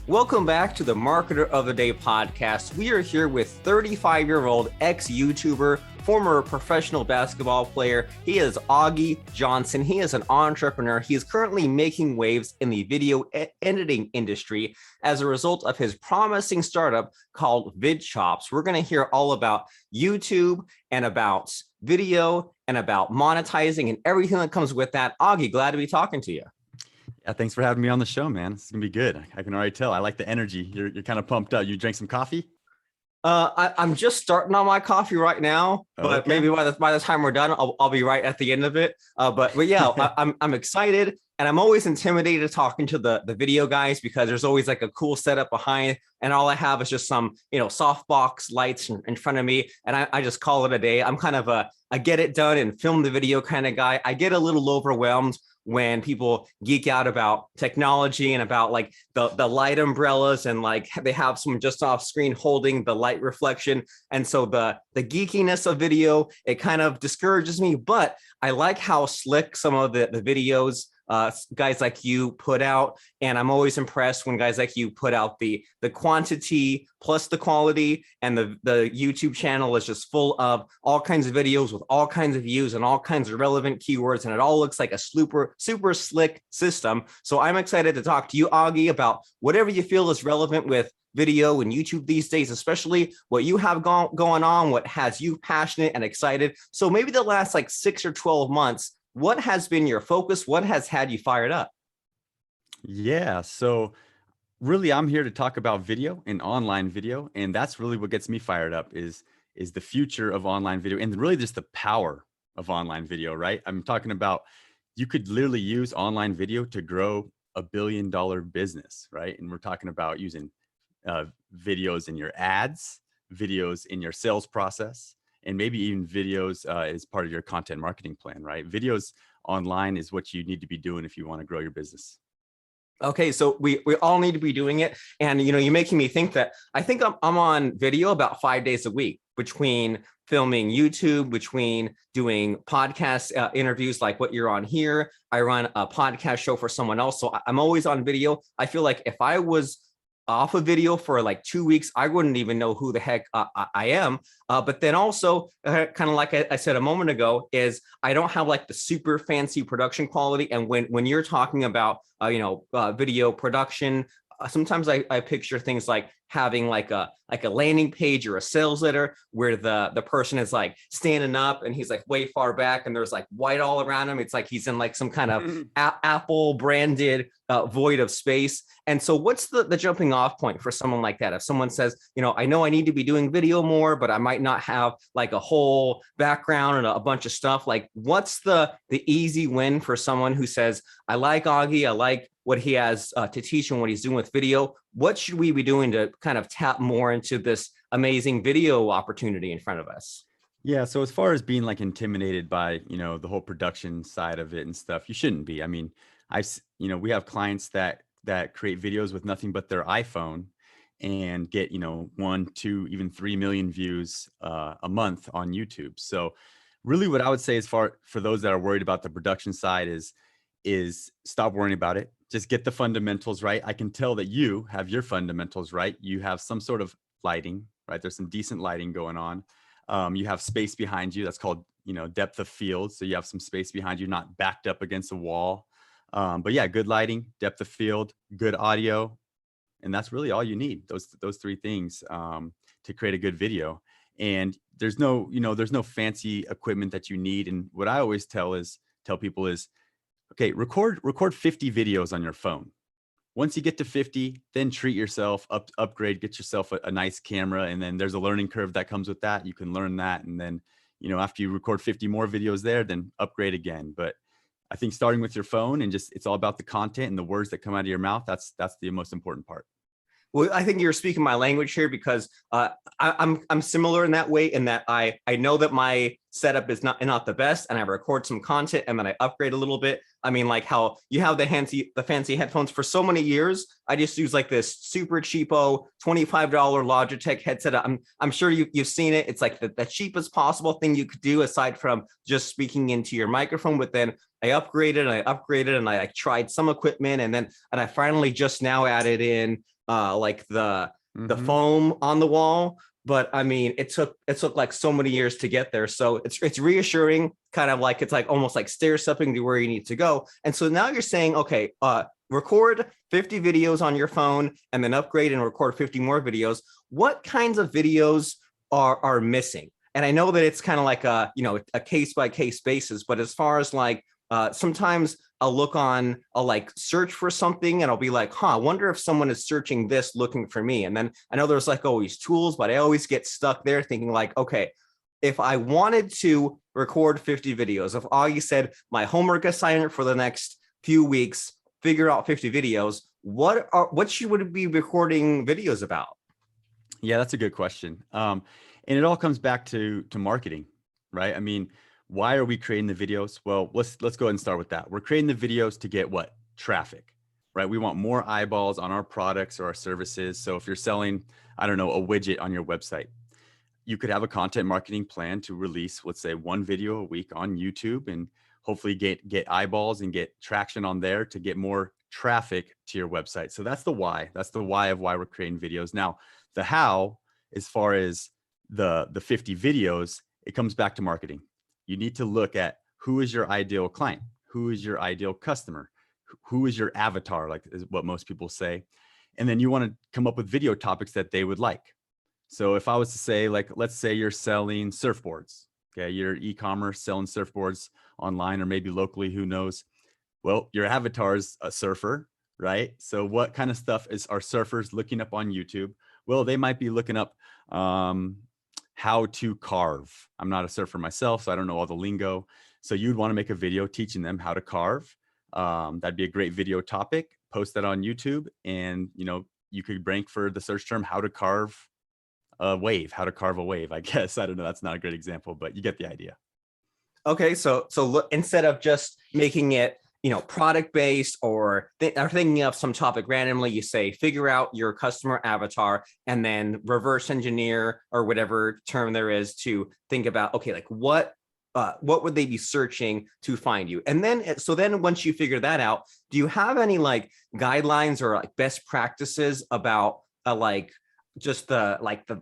Welcome back to the Marketer of the Day podcast. We are here with 35-year-old ex-YouTuber, former professional basketball player. He is Augie Johnston. He is an entrepreneur. He is currently making waves in the video editing industry as a result of his promising startup called VidChops. We're going to hear all about YouTube and about video and about monetizing and everything that comes with that. Augie, glad to be talking to you. Yeah, thanks for having me on the show, man. It's gonna be good. I can already tell. I like the energy. You're kind of pumped up. You drank some coffee? I'm just starting on my coffee right now, but Okay. maybe by the time we're done, I'll be right at the end of it. But yeah, I'm excited, and I'm always intimidated talking to the video guys because there's always like a cool setup behind, and all I have is just some softbox lights in front of me, and I just call it a day. I'm kind of a get it done and film the video kind of guy. I get a little overwhelmed when people geek out about technology and about like the light umbrellas and like they have someone just off screen holding the light reflection. And so the geekiness of video, it kind of discourages me, but I like how slick some of the videos guys like you put out. And I'm always impressed when guys like you put out the quantity plus the quality, and the YouTube channel is just full of all kinds of videos with all kinds of views and all kinds of relevant keywords. And it all looks like a super slick system. So I'm excited to talk to you, Augie, about whatever you feel is relevant with video and YouTube these days, especially what you have going on, what has you passionate and excited. So maybe the last like 6 or 12 months, what has been your focus? What has had you fired up? Yeah. So really, I'm here to talk about video and online video, and that's really what gets me fired up is the future of online video and really just the power of online video. Right? I'm talking about you could literally use online video to grow $1 billion business, right? And we're talking about using videos in your ads, videos in your sales process, and maybe even videos as part of your content marketing plan, right? Videos online is what you need to be doing if you want to grow your business. Okay, so we all need to be doing it. And you're making me think that I think I'm on video about 5 days a week, between filming YouTube, between doing podcast interviews like what you're on here. I run a podcast show for someone else. So I'm always on video. I feel like if I was off a video for like 2 weeks, I wouldn't even know who the heck I am. But then also, kind of like I said a moment ago, is I don't have like the super fancy production quality. And when you're talking about video production, sometimes I picture things like having like a landing page or a sales letter where the person is like standing up and he's like way far back and there's like white all around him. It's like he's in like some kind of Apple branded void of space. And so what's the jumping off point for someone like that? If someone says, I know I need to be doing video more, but I might not have like a whole background and a bunch of stuff, like what's the easy win for someone who says, I like Augie, I like what he has to teach and what he's doing with video? What should we be doing to kind of tap more into this amazing video opportunity in front of us? Yeah. So as far as being like intimidated by, the whole production side of it and stuff, you shouldn't be. I mean, we have clients that create videos with nothing but their iPhone and get, 1, 2, even 3 million views a month on YouTube. So really what I would say for those that are worried about the production side is stop worrying about it. Just get the fundamentals right. I can tell that you have your fundamentals right. You have some sort of lighting, right? There's some decent lighting going on. You have space behind you. That's called, depth of field. So you have some space behind you, not backed up against a wall. But yeah, good lighting, depth of field, good audio. And that's really all you need. Those 3 things to create a good video. And there's no fancy equipment that you need. And what I always tell people is, okay, record 50 videos on your phone. Once you get to 50, then treat yourself, upgrade, get yourself a nice camera. And then there's a learning curve that comes with that. You can learn that. And then, after you record 50 more videos there, then upgrade again. But I think starting with your phone and it's all about the content and the words that come out of your mouth. That's the most important part. Well, I think you're speaking my language here because I'm similar in that way, in that I know that my setup is not the best, and I record some content and then I upgrade a little bit. I mean, like how you have the fancy headphones. For so many years, I just use like this super cheapo $25 Logitech headset. I'm sure you've seen it. It's like the cheapest possible thing you could do aside from just speaking into your microphone. But then I upgraded and I tried some equipment, and I finally just now added in like the Mhm. foam on the wall. But I mean, it took like so many years to get there. So it's reassuring, kind of like it's like almost like stair stepping to where you need to go. And so now you're saying, okay, record 50 videos on your phone and then upgrade and record 50 more videos. What kinds of videos are missing? And I know that it's kind of like a, you know, a case by case basis, but as far as like sometimes I'll like search for something and I'll be like, I wonder if someone is searching this looking for me. And then I know there's like always tools, but I always get stuck there thinking like, okay, if I wanted to record 50 videos, if Augie said my homework assignment for the next few weeks, figure out 50 videos, what should we be recording videos about? Yeah, that's a good question. And it all comes back to marketing, right? I mean, why are we creating the videos? Well, let's go ahead and start with that. We're creating the videos to get what? Traffic, right? We want more eyeballs on our products or our services. So if you're selling, I don't know, a widget on your website, you could have a content marketing plan to release, let's say, one video a week on YouTube and hopefully get eyeballs and get traction on there to get more traffic to your website. So that's the why. That's the why of why we're creating videos. Now, the how, as far as the 50 videos, it comes back to marketing. You need to look at who is your ideal client, who is your ideal customer, who is your avatar, like is what most people say. And then you want to come up with video topics that they would like. So if I was to say, like, let's say you're selling surfboards, okay, you're e-commerce selling surfboards online or maybe locally, who knows? Well, your avatar is a surfer, right? So what kind of stuff are surfers looking up on YouTube? Well, they might be looking up how to carve. I'm not a surfer myself, so I don't know all the lingo. So you'd want to make a video teaching them how to carve. That'd be a great video topic. Post that on YouTube, and you could rank for the search term "how to carve a wave." How to carve a wave, I guess. I don't know. That's not a great example, but you get the idea. Okay, so look, instead of just making it, product based or thinking of some topic randomly, you say figure out your customer avatar and then reverse engineer or whatever term there is to think about, okay, like what would they be searching to find you? And then so then once you figure that out, do you have any like guidelines or like best practices about like just the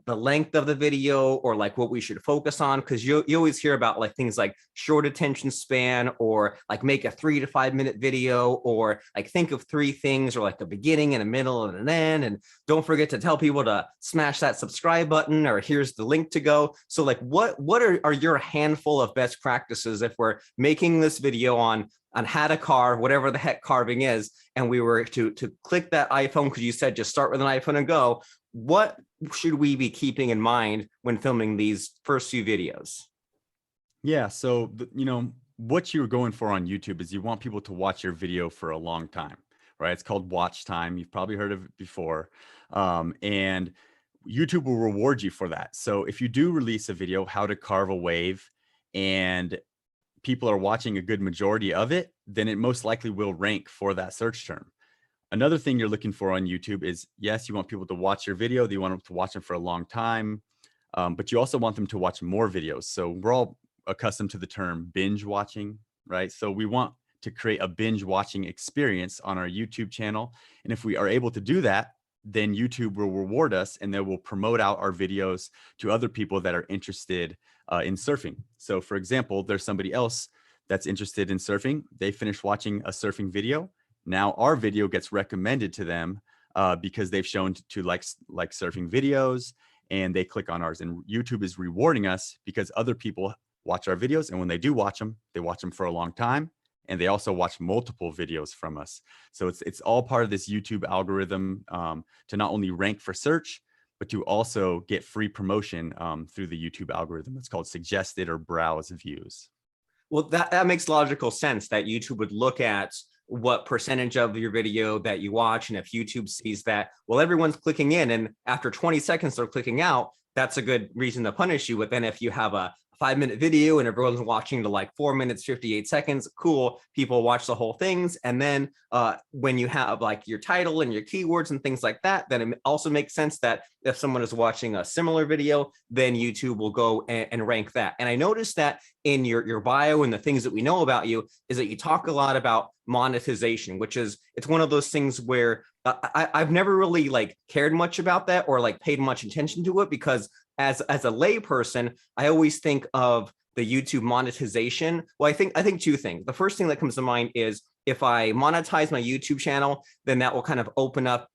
length of the video or like what we should focus on? Because you always hear about like things like short attention span or like make a 3 to 5 minute video or like think of 3 things or like the beginning and a middle and an end, and don't forget to tell people to smash that subscribe button or here's the link to go. So like what are your handful of best practices if we're making this video on how to carve, whatever the heck carving is, and we were to click that iPhone because you said just start with an iPhone and go? What should we be keeping in mind when filming these first few videos? Yeah, so what you're going for on YouTube is you want people to watch your video for a long time, right? It's called watch time. You've probably heard of it before, and YouTube will reward you for that. So if you do release a video, how to carve a wave, and people are watching a good majority of it, then it most likely will rank for that search term. Another thing you're looking for on YouTube is, yes, you want people to watch your video. You want them to watch them for a long time, but you also want them to watch more videos. So we're all accustomed to the term binge watching, right? So we want to create a binge watching experience on our YouTube channel. And if we are able to do that, then YouTube will reward us and they will promote out our videos to other people that are interested in surfing. So for example, there's somebody else that's interested in surfing. They finish watching a surfing video. Now our video gets recommended to them because they've shown to like surfing videos, and they click on ours. And YouTube is rewarding us because other people watch our videos, and when they do watch them, they watch them for a long time, and they also watch multiple videos from us. So it's all part of this YouTube algorithm to not only rank for search, but to also get free promotion through the YouTube algorithm. It's called suggested or browse views. Well, that makes logical sense that YouTube would look at what percentage of your video that you watch. And if YouTube sees that, well, everyone's clicking in and after 20 seconds they're clicking out, that's a good reason to punish you. But then if you have a 5-minute video and everyone's watching to like 4 minutes 58 seconds, cool, people watch the whole things. And then when you have like your title and your keywords and things like that, then it also makes sense that if someone is watching a similar video, then YouTube will go and rank that. And I noticed that in your bio and the things that we know about you is that you talk a lot about monetization, which is, it's one of those things where I've never really like cared much about that or like paid much attention to it, because as a lay person, I always think of the YouTube monetization. Well, I think two things. The first thing that comes to mind is if I monetize my YouTube channel, then that will kind of open up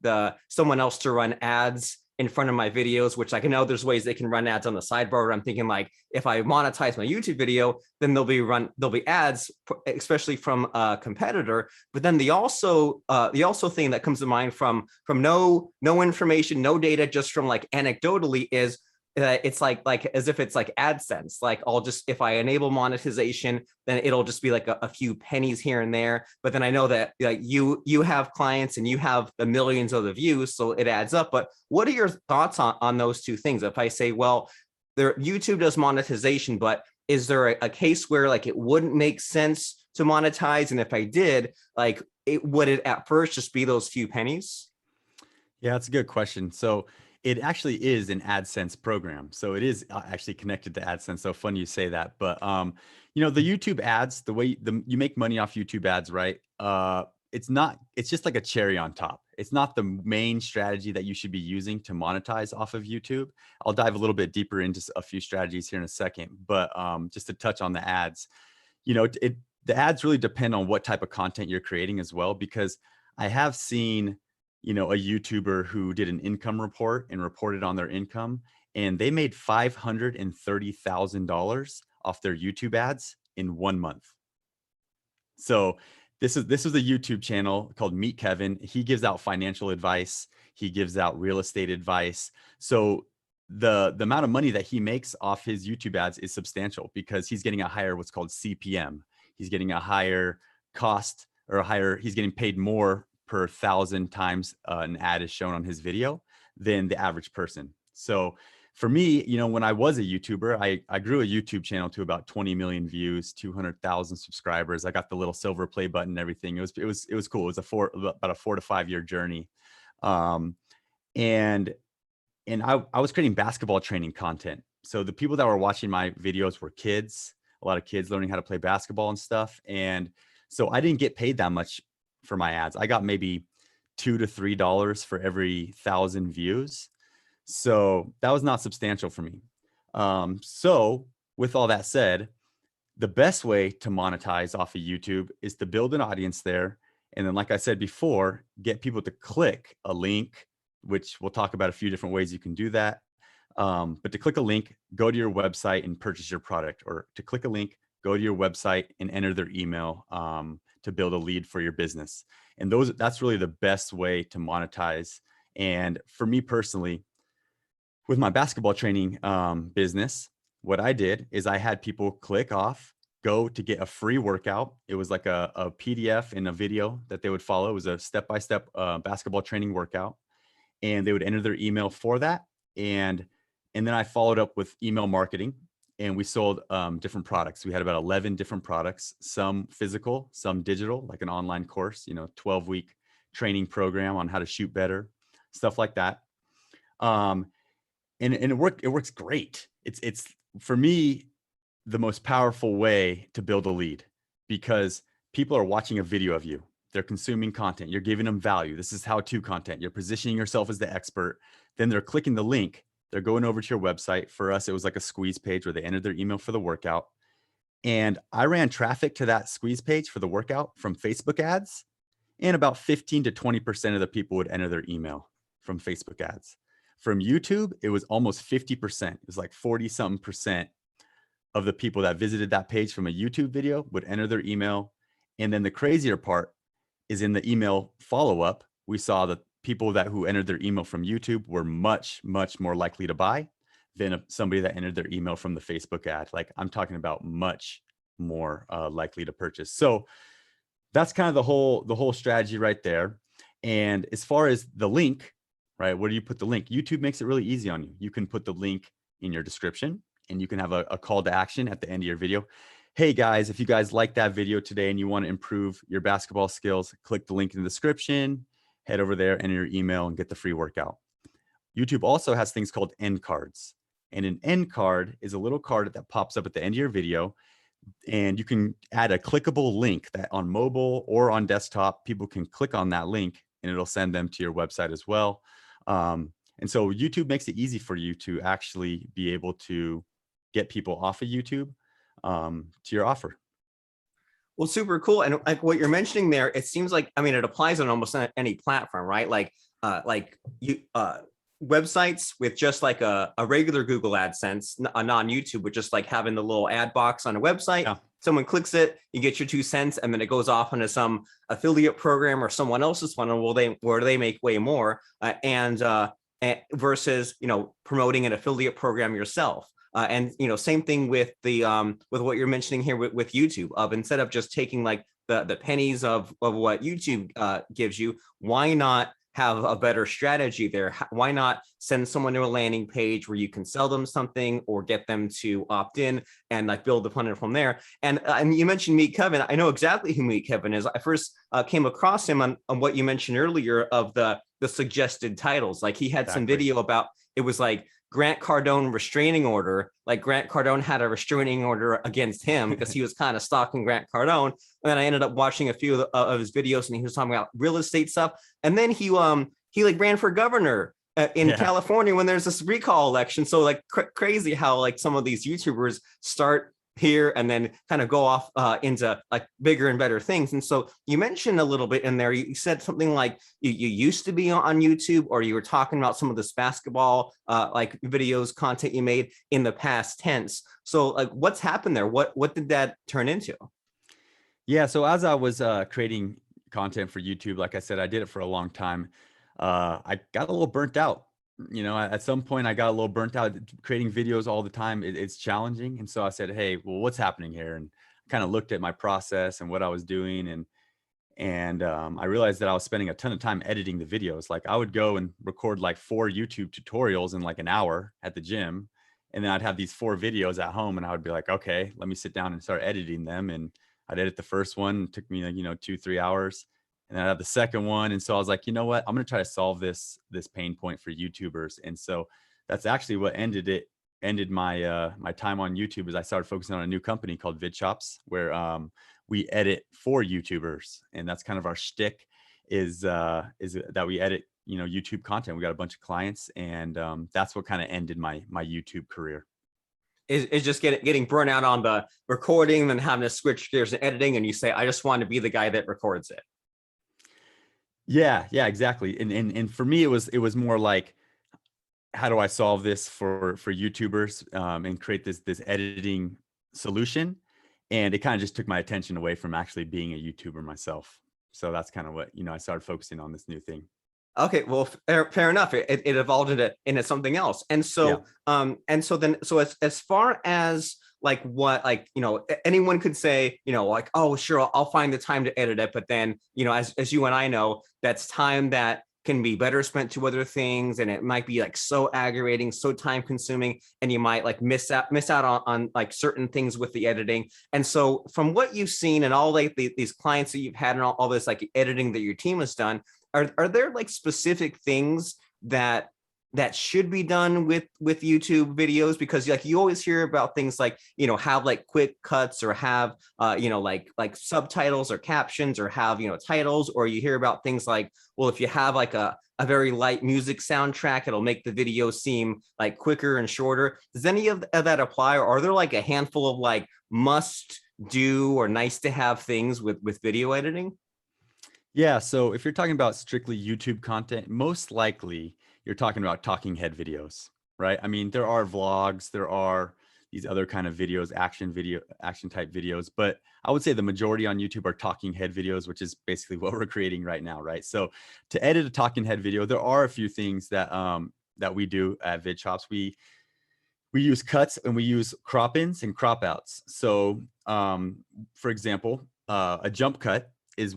someone else to run ads in front of my videos, which I know there's ways they can run ads on the sidebar. I'm thinking like, if I monetize my YouTube video, then there'll be ads, especially from a competitor. But then the also thing that comes to mind from no information, no data, just from like anecdotally is it's like as if it's like AdSense. Like if I enable monetization, then it'll just be like a few pennies here and there. But then I know that like you have clients and you have the millions of the views, so it adds up. But what are your thoughts on those two things? If I say, well, YouTube does monetization, but is there a case where like it wouldn't make sense to monetize? And if I did, like would it at first just be those few pennies? Yeah, that's a good question. So it actually is an AdSense program. So it is actually connected to AdSense. So funny you say that. But you know, the YouTube ads, the way you make money off YouTube ads, right? It's just like a cherry on top. It's not the main strategy that you should be using to monetize off of YouTube. I'll dive a little bit deeper into a few strategies here in a second. But just to touch on the ads, you know, the ads really depend on what type of content you're creating as well, because I have seen, you know, a YouTuber who did an income report and reported on their income, and they made $530,000 off their YouTube ads in 1 month. So this is a YouTube channel called Meet Kevin. He gives out financial advice. He gives out real estate advice. So the amount of money that he makes off his YouTube ads is substantial, because he's getting a higher what's called CPM. He's getting a higher cost, or he's getting paid more per 1,000 times an ad is shown on his video than the average person. So for me, you know, when I was a YouTuber, I grew a YouTube channel to about 20 million views, 200,000 subscribers. I got the little silver play button and everything. It was cool. It was about a 4 to 5 year journey. And I was creating basketball training content. So the people that were watching my videos were kids, a lot of kids learning how to play basketball and stuff. And so I didn't get paid that much for my ads. I got maybe $2 to $3 for every 1,000 views. So that was not substantial for me. So with all that said, the best way to monetize off of YouTube is to build an audience there. And then, like I said before, get people to click a link, which we'll talk about a few different ways you can do that. But to click a link, go to your website and purchase your product, or to click a link, go to your website and enter their email to build a lead for your business. And that's really the best way to monetize. And for me personally, with my basketball training business, what I did is I had people click off, go to get a free workout. It was like a PDF and a video that they would follow. It was a step-by-step basketball training workout. And they would enter their email for that. And then I followed up with email marketing, and we sold different products. We had about 11 different products, some physical, some digital, like an online course, 12-week training program on how to shoot better, stuff like that. And it works great. It's for me, the most powerful way to build a lead, because people are watching a video of you. They're consuming content. You're giving them value. This is how-to content. You're positioning yourself as the expert. Then they're clicking the link. They're going over to your website. For us, it was like a squeeze page where they entered their email for the workout. And I ran traffic to that squeeze page for the workout from Facebook ads. And about 15 to 20% of the people would enter their email from Facebook ads. From YouTube, it was almost 50%. It was like 40-something% of the people that visited that page from a YouTube video would enter their email. And then the crazier part is in the email follow-up, we saw that people who entered their email from YouTube were much, much more likely to buy than somebody that entered their email from the Facebook ad. Like, I'm talking about much more likely to purchase. So that's kind of the whole strategy right there. And as far as the link, right, where do you put the link? YouTube makes it really easy on you. You can put the link in your description. and you can have a call to action at the end of your video. Hey guys, if you guys like that video today and you want to improve your basketball skills, click the link in the description, head over there, enter your email, and get the free workout. YouTube also has things called end cards. And an end card is a little card that pops up at the end of your video. And you can add a clickable link that on mobile or on desktop, people can click on that link and it'll send them to your website as well. And so YouTube makes it easy for you to actually be able to get people off of YouTube to your offer. Well, super cool. And like what you're mentioning there, it seems like, I mean, it applies on almost any platform, right? Like websites with just like a regular Google AdSense, a non-YouTube, with just like having the little ad box on a website. Yeah. Someone clicks it, you get your 2 cents, and then it goes off into some affiliate program or someone else's funnel where they make way more. And versus, you know, promoting an affiliate program yourself. And, you know, same thing with the with what you're mentioning here with YouTube, of instead of just taking like the pennies of what YouTube gives you, why not have a better strategy there? Why not send someone to a landing page where you can sell them something or get them to opt in and like build upon it from there? And you mentioned Meet Kevin. I know exactly who Meet Kevin is. I first came across him on what you mentioned earlier of the suggested titles. Like he had some video about, it was like Grant Cardone restraining order. Like Grant Cardone had a restraining order against him because he was kind of stalking Grant Cardone. And then I ended up watching a few of his videos, and he was talking about real estate stuff. And then he like ran for governor in California when there's this recall election. So like crazy how like some of these YouTubers start here and then kind of go off into like bigger and better things. And so you mentioned a little bit in there, you said something like you used to be on YouTube, or you were talking about some of this basketball like videos, content you made in the past tense. So like what's happened there? What did that turn into? Yeah, so as I was creating content for YouTube, like I said, I did it for a long time. I got a little burnt out. You know, at some point I got a little burnt out creating videos all the time. It's challenging. And so I said, hey, well, what's happening here? And kind of looked at my process and what I was doing. And I realized that I was spending a ton of time editing the videos. Like I would go and record like 4 YouTube tutorials in like an hour at the gym. And then I'd have these 4 videos at home, and I would be like, okay, let me sit down and start editing them. And I'd edit the first one. It took me like, 2-3 hours. And then I had the second one. And so I was like, you know what, I'm going to try to solve this pain point for YouTubers. And so that's actually what ended my my time on YouTube, is I started focusing on a new company called VidShops, where we edit for YouTubers. And that's kind of our shtick, is that we edit, YouTube content. We got a bunch of clients, and that's what kind of ended my YouTube career. Is just getting burnt out on the recording, then having to switch gears and editing, and you say, I just want to be the guy that records it. Yeah, exactly. And for me, it was more like, how do I solve this for YouTubers and create this editing solution? And it kind of just took my attention away from actually being a YouTuber myself. So that's kind of what, I started focusing on this new thing. Okay, well, fair enough. It evolved into something else. And so, so as far as like what, like, anyone could say, like, oh, sure, I'll find the time to edit it. But then, as you and I know, that's time that can be better spent to other things. And it might be like so aggravating, so time consuming, and you might like miss out on like certain things with the editing. And so from what you've seen and all like these clients that you've had and all this like editing that your team has done, are there like specific things that should be done with YouTube videos? Because like you always hear about things like, have like quick cuts, or have, like subtitles or captions, or have, titles, or you hear about things like, well, if you have like a very light music soundtrack, it'll make the video seem like quicker and shorter. Does any of that apply? Or are there like a handful of like must do or nice to have things with video editing? Yeah, so if you're talking about strictly YouTube content, most likely you're talking about talking head videos, right? I mean, there are vlogs, there are these other kind of videos, action type videos, but I would say the majority on YouTube are talking head videos, which is basically what we're creating right now, right? So to edit a talking head video, there are a few things that that we do at VidShops. We use cuts, and we use crop ins and crop outs. So for example, a jump cut is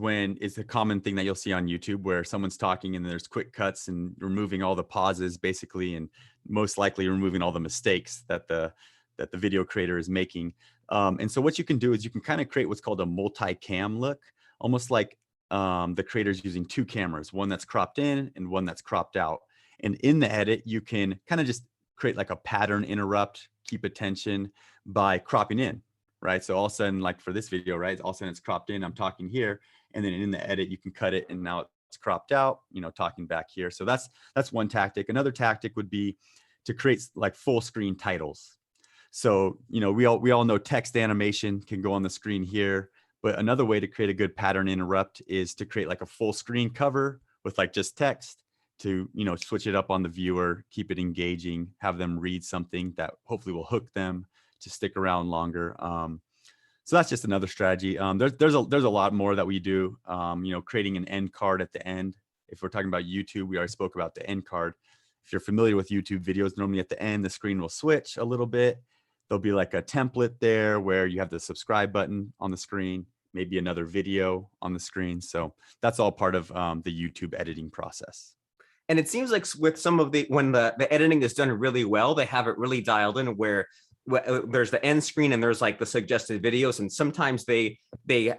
a common thing that you'll see on YouTube, where someone's talking and there's quick cuts and removing all the pauses basically, and most likely removing all the mistakes that the that the video creator is making. And so what you can do is you can kind of create what's called a multi-cam look, almost like the creator's using two cameras, one that's cropped in and one that's cropped out. And in the edit, you can kind of just create like a pattern interrupt, keep attention by cropping in, right? So all of a sudden, like for this video, right, all of a sudden it's cropped in, I'm talking here, and then in the edit, you can cut it and now it's cropped out, talking back here. So that's one tactic. Another tactic would be to create like full screen titles. So, we all know text animation can go on the screen here, but another way to create a good pattern interrupt is to create like a full screen cover with like just text to, switch it up on the viewer, keep it engaging, have them read something that hopefully will hook them to stick around longer. So that's just another strategy. There's a lot more that we do, creating an end card at the end. If we're talking about YouTube, we already spoke about the end card. If you're familiar with YouTube videos, normally at the end, the screen will switch a little bit. There'll be like a template there where you have the subscribe button on the screen, maybe another video on the screen. So that's all part of the YouTube editing process. And it seems like with some of when the editing is done really well, they have it really dialed in where there's the end screen and there's like the suggested videos. And sometimes they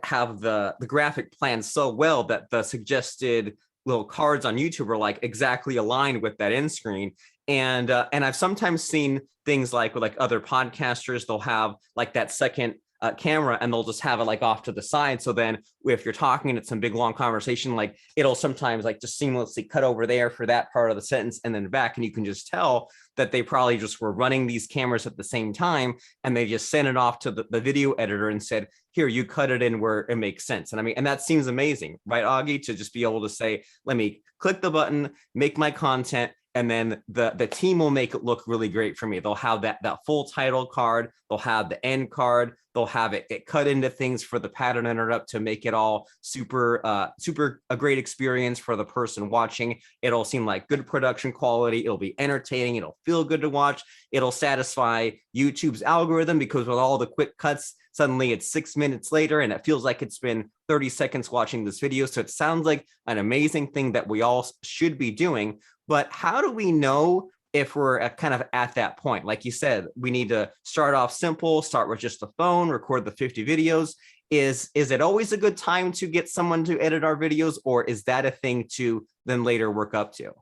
have the graphic planned so well that the suggested little cards on YouTube are like exactly aligned with that end screen. And I've sometimes seen things like with like other podcasters, they'll have like that second camera and they'll just have it like off to the side. So then if you're talking and it's some big long conversation, like it'll sometimes like just seamlessly cut over there for that part of the sentence and then back. And you can just tell that they probably just were running these cameras at the same time. And they just sent it off to the video editor and said, here, you cut it in where it makes sense. And I mean, and that seems amazing, right, Augie, to just be able to say, let me click the button, make my content, and then the team will make it look really great for me. They'll have that full title card. They'll have the end card. They'll have it cut into things for the pattern interrupt to make it all super a great experience for the person watching. It'll seem like good production quality. It'll be entertaining. It'll feel good to watch. It'll satisfy YouTube's algorithm because with all the quick cuts, suddenly it's 6 minutes later and it feels like it's been 30 seconds watching this video. So it sounds like an amazing thing that we all should be doing. But how do we know if we're kind of at that point? Like you said, we need to start off simple, start with just the phone, record the 50 videos. Is it always a good time to get someone to edit our videos, or is that a thing to then later work up to?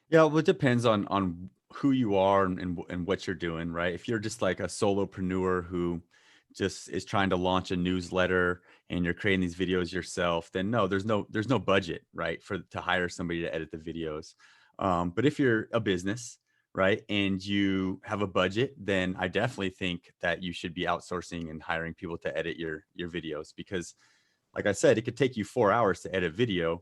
Yeah, well, it depends on who you are and what you're doing, right? If you're just like a solopreneur who just is trying to launch a newsletter and you're creating these videos yourself, then no, there's no budget, right, to hire somebody to edit the videos. But if you're a business, right, and you have a budget, then I definitely think that you should be outsourcing and hiring people to edit your videos, because like I said, it could take you 4 hours to edit video.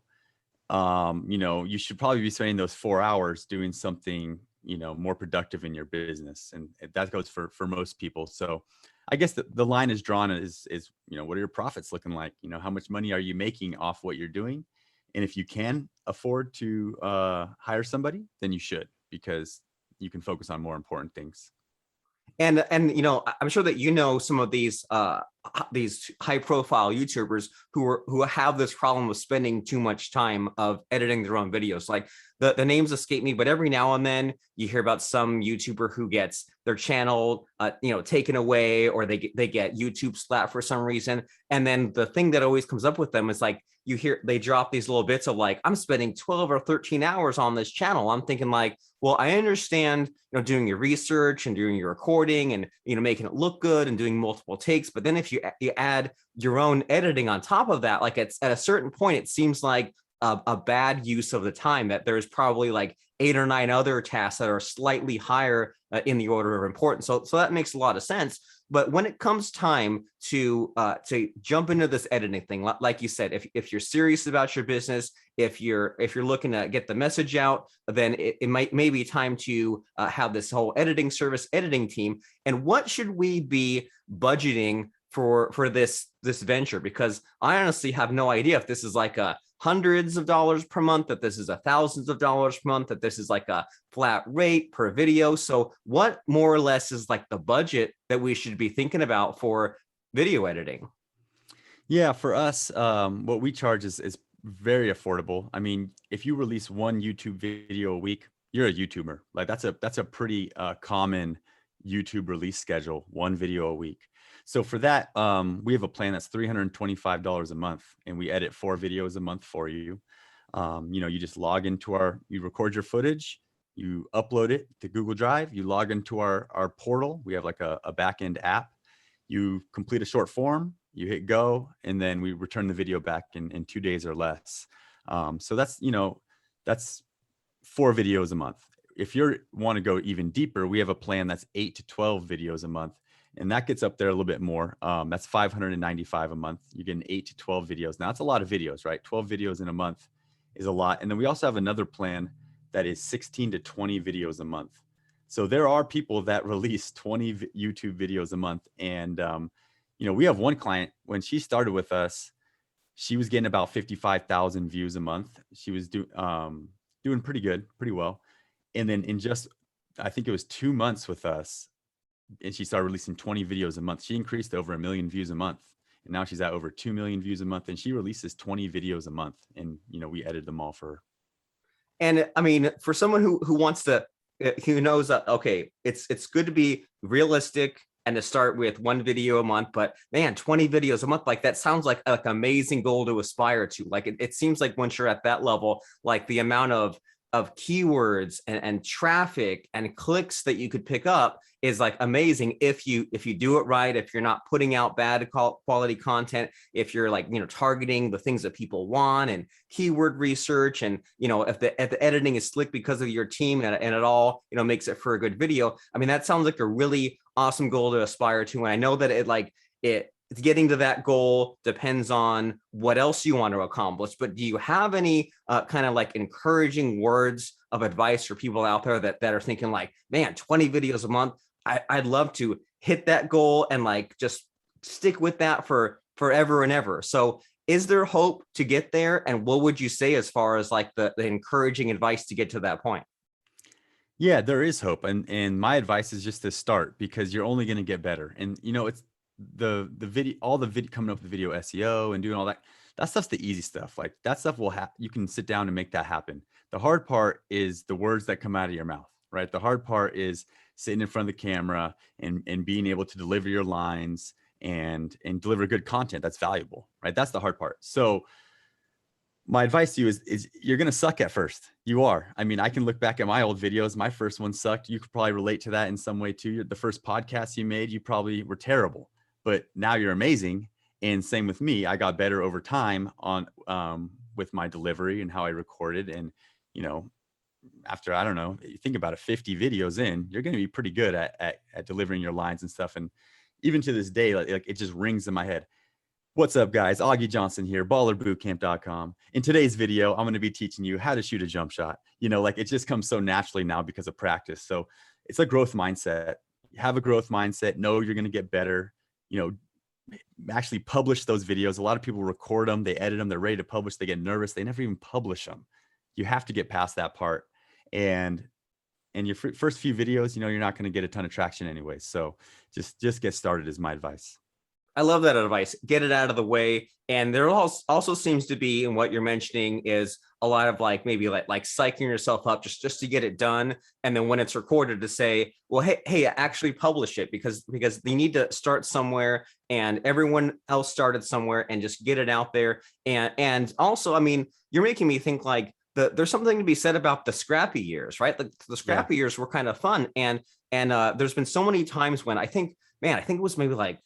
You should probably be spending those 4 hours doing something, more productive in your business. And that goes for most people. So I guess the line is drawn is, what are your profits looking like? How much money are you making off what you're doing? And if you can afford to hire somebody, then you should, because you can focus on more important things. And I'm sure that some of these high profile YouTubers who have this problem of spending too much time of editing their own videos. Like the names escape me, but every now and then you hear about some YouTuber who gets their channel taken away, or they get YouTube slapped for some reason. And then the thing that always comes up with them is like, you hear they drop these little bits of like, I'm spending 12 or 13 hours on this channel. I'm thinking like, well, I understand, doing your research and doing your recording and, making it look good and doing multiple takes. But then if you add your own editing on top of that, like it's at a certain point, it seems like a bad use of the time, that there's probably like 8 or 9 other tasks that are slightly higher in the order of importance. So that makes a lot of sense. But when it comes time to jump into this editing thing, like you said, if you're serious about your business, if you're looking to get the message out, then it may be time to have this whole editing service, editing team. And what should we be budgeting for this venture? Because I honestly have no idea if this is like a hundreds of dollars per month, that this is thousands of dollars per month, that this is like a flat rate per video. So what more or less is like the budget that we should be thinking about for video editing? Yeah, for us, what we charge is very affordable. I mean, if you release one YouTube video a week, you're a YouTuber. Like that's a pretty common, YouTube release schedule, 1 video a week. So for that, we have a plan that's $325 a month, and we edit 4 videos a month for you. You just log into you record your footage, you upload it to Google Drive, you log into our portal. We have like a back-end app. You complete a short form, you hit go, and then we return the video back in 2 days or less. So that's 4 videos a month. If you want to go even deeper, we have a plan that's 8 to 12 videos a month. And that gets up there a little bit more. That's $595 a month. You're getting 8 to 12 videos. Now that's a lot of videos, right? 12 videos in a month is a lot. And then we also have another plan that is 16 to 20 videos a month. So there are people that release 20 YouTube videos a month. And, we have one client, when she started with us, she was getting about 55,000 views a month. She was doing pretty good, pretty well. And then I think it was 2 months with us, and she started releasing 20 videos a month. She increased to over 1 million views a month. And now she's at over 2 million views a month, and she releases 20 videos a month. And, we edit them all for her. And I mean, for someone who wants to, who knows that, okay, it's good to be realistic and to start with 1 video a month, but man, 20 videos a month, like that sounds like an amazing goal to aspire to. Like it seems like once you're at that level, like the amount of keywords and traffic and clicks that you could pick up is like amazing if you do it right, if you're not putting out bad quality content, if you're like, targeting the things that people want and keyword research, and, if the editing is slick because of your team and it all, makes it for a good video. I mean, that sounds like a really awesome goal to aspire to. And I know that it's getting to that goal depends on what else you want to accomplish. But do you have any kind of like encouraging words of advice for people out there that are thinking like, man, 20 videos a month, I'd love to hit that goal and like just stick with that for forever and ever. So is there hope to get there? And what would you say as far as like the encouraging advice to get to that point? Yeah, there is hope. And my advice is just to start, because you're only going to get better. And, it's the video, all the video coming up with video SEO and doing all that stuff's the easy stuff. Like that stuff you can sit down and make that happen. The hard part is the words that come out of your mouth, right? The hard part is sitting in front of the camera and being able to deliver your lines and deliver good content that's valuable, right? That's the hard part. So my advice to you is you're going to suck at first. You are. I mean, I can look back at my old videos. My first one sucked. You could probably relate to that in some way too. The first podcast you made, you probably were terrible, but now you're amazing. And same with me. I got better over time with my delivery and how I recorded. And, after, I don't know, you think about it, 50 videos in, you're going to be pretty good at delivering your lines and stuff. And even to this day, like it just rings in my head. What's up, guys? Augie Johnston here, ballerbootcamp.com. In today's video, I'm going to be teaching you how to shoot a jump shot. It just comes so naturally now because of practice. So it's a growth mindset. Have a growth mindset. Know you're going to get better. Actually publish those videos. A lot of people record them, they edit them, they're ready to publish. They get nervous. They never even publish them. You have to get past that part. And your first few videos, you're not going to get a ton of traction anyway. So just get started is my advice. I love that advice. Get it out of the way. And there also seems to be, and what you're mentioning is a lot of like maybe like psyching yourself up just to get it done. And then when it's recorded to say, well, hey, actually publish it because they need to start somewhere, and everyone else started somewhere, and just get it out there. And also, I mean, you're making me think like there's something to be said about the scrappy years, right? The scrappy years were kind of fun. And there's been so many times when I think it was maybe like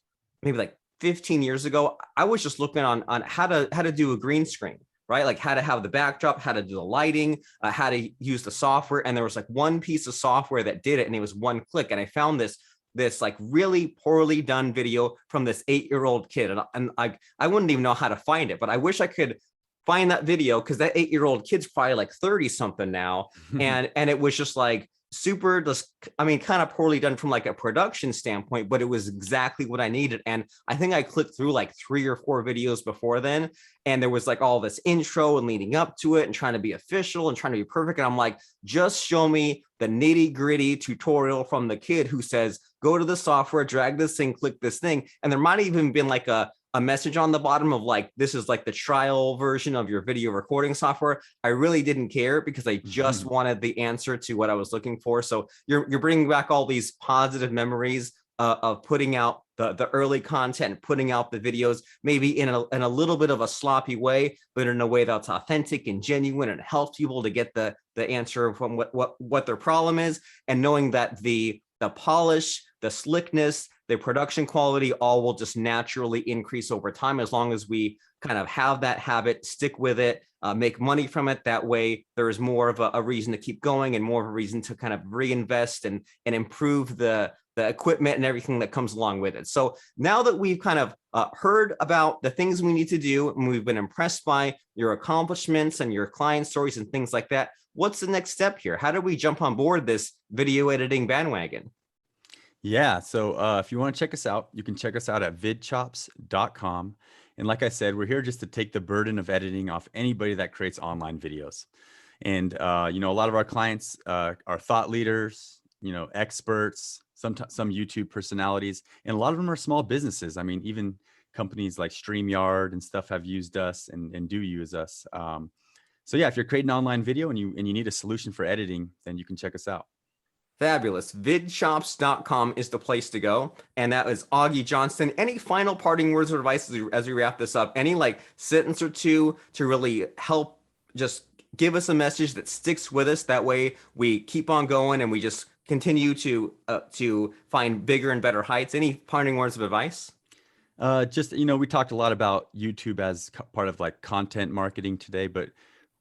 15 years ago, I was just looking on how to do a green screen, right? Like how to have the backdrop, how to do the lighting, how to use the software. And there was like one piece of software that did it, and it was one click. And I found this like really poorly done video from this 8-year-old kid. And I wouldn't even know how to find it, but I wish I could find that video, because that 8-year-old kid's probably like 30 something now. And it was just like super, just, I mean, kind of poorly done from like a production standpoint, but it was exactly what I needed. And I think I clicked through like 3 or 4 videos before then, and there was like all this intro and leading up to it and trying to be official and trying to be perfect. And I'm like, just show me the nitty gritty tutorial from the kid who says, go to the software, drag this thing, click this thing. And there might even been like a a message on the bottom of like, this is like the trial version of your video recording software, I really didn't care because I just wanted the answer to what I was looking for. So you're bringing back all these positive memories of putting out the early content, putting out the videos, maybe in a little bit of a sloppy way, but in a way that's authentic and genuine and helps people to get the answer from what their problem is, and knowing that the polish, the slickness, the production quality, all will just naturally increase over time as long as we kind of have that habit, stick with it, make money from it. That way, there is more of a reason to keep going and more of a reason to kind of reinvest and improve the equipment and everything that comes along with it. So now that we've kind of heard about the things we need to do, and we've been impressed by your accomplishments and your client stories and things like that, what's the next step here? How do we jump on board this video editing bandwagon? Yeah. So if you want to check us out, you can check us out at vidchops.com. And like I said, we're here just to take the burden of editing off anybody that creates online videos. And, a lot of our clients are thought leaders, experts, some YouTube personalities, and a lot of them are small businesses. I mean, even companies like StreamYard and stuff have used us and do use us. So yeah, if you're creating online video and you need a solution for editing, then you can check us out. Fabulous. Vidchops.com is the place to go. And that is Augie Johnston. Any final parting words or advice as we wrap this up? Any like sentence or two to really help just give us a message that sticks with us? That way we keep on going and we just continue to find bigger and better heights. Any parting words of advice? We talked a lot about YouTube as part of like content marketing today, but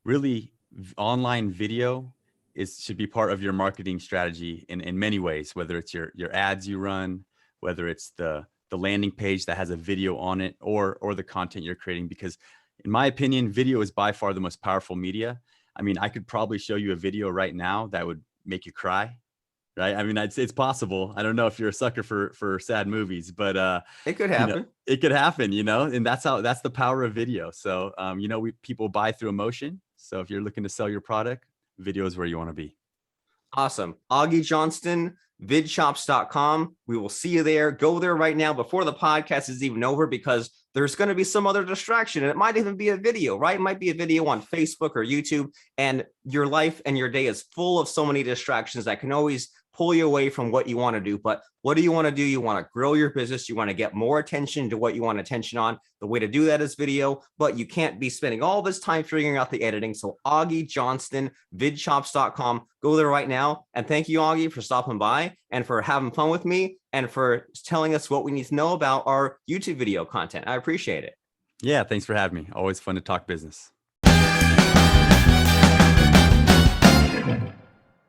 really online video should be part of your marketing strategy in many ways, whether it's your ads you run, whether it's the landing page that has a video on it, or the content you're creating. Because in my opinion, video is by far the most powerful media. I mean, I could probably show you a video right now that would make you cry, right? I mean, I'd say it's possible. I don't know if you're a sucker for sad movies, but it could happen. It could happen, and that's the power of video. So, people buy through emotion. So if you're looking to sell your product, video is where you want to be. Awesome. Augie Johnston, vidchops.com. We will see you there. Go there right now before the podcast is even over, because there's going to be some other distraction, and it might even be a video, right? It might be a video on Facebook or YouTube, and your life and your day is full of so many distractions that can always pull you away from what you want to do. But what do you want to do? You want to grow your business. You want to get more attention to what you want attention on. The way to do that is video, but you can't be spending all this time figuring out the editing. So Augie Johnston, vidchops.com. Go there right now. And thank you, Augie, for stopping by and for having fun with me and for telling us what we need to know about our YouTube video content. I appreciate it. Yeah, thanks for having me. Always fun to talk business.